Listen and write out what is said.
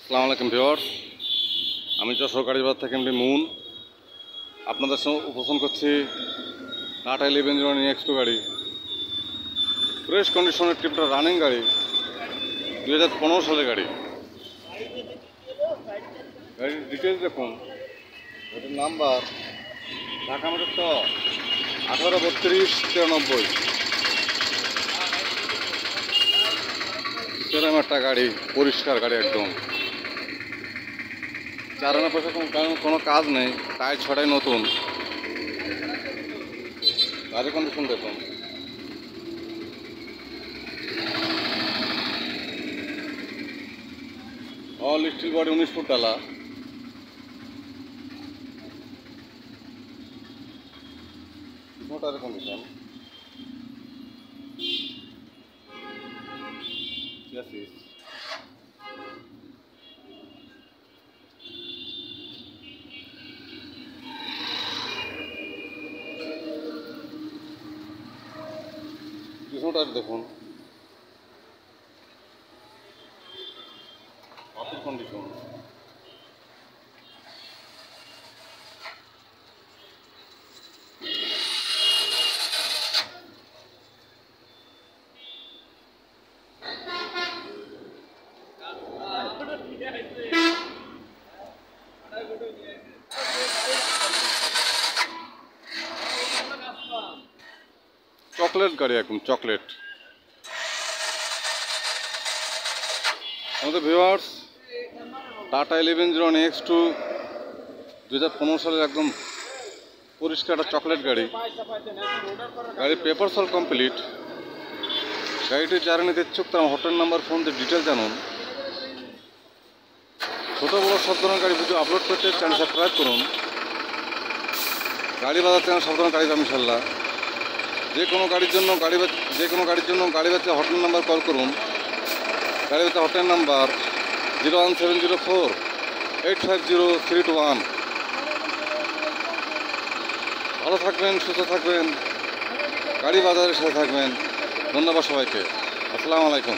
আসসালামু আলাইকুম ভিউয়ার্স, আমি যশোর গাড়িবাজার থেকে এমডি মুন আপনাদের সঙ্গে উপস্থাপন করছি টাটা 1109 X2 গাড়ি। ফ্রেশ কন্ডিশনের ট্রিপটা রানিং গাড়ি, 2015 সালের গাড়ি। গাড়ির ডিটেলস দেখুন। গাড়ির নাম্বার ঢাকা মেট্রো 183293। সেরকম একটা গাড়ি, পরিষ্কার গাড়ি একদম। চালানো পয়সা কোনো কাজ নেই, টায়ার ছড়াই নতুন। গাড়ি কন্ডিশন দেখুন। অল স্টিল বডি, 19 ফুট ডালা। মোটর কন্ডিশন, পিছনটার দেখুন। অফিস কন্ডিশন, চকলেট গাড়ি, একদম চকলেট। আমাদের ভিউয়ার্স, টাটা 1109 X2 2015 সালের একদম পরিষ্কার একটা চকলেট গাড়ি। গাড়ির পেপারস অল কমপ্লিট। গাড়িটি যারা নিতে ইচ্ছুক তারা হটলাইন নাম্বার ফোন দিয়ে ডিটেল জানুন। ছোটো বড়ো সব ধরনের গাড়ি ভিডিও আপলোড করতে চ্যানেল সাবস্ক্রাইব করুন। গাড়ি বাজার চ্যানেল সব ধরনের গাড়ি দাম ইনশাল্লাহ। যে কোনো গাড়ির জন্য গাড়ি বাচ্চা হটলাইন নাম্বার কল করুন। গাড়ি বাচ্চা হটলাইন নাম্বার 01704850321। ভালো থাকবেন, সুস্থ থাকবেন, গাড়ি বাজারের সাথে থাকবেন। ধন্যবাদ সবাইকে। আসসালামু আলাইকুম।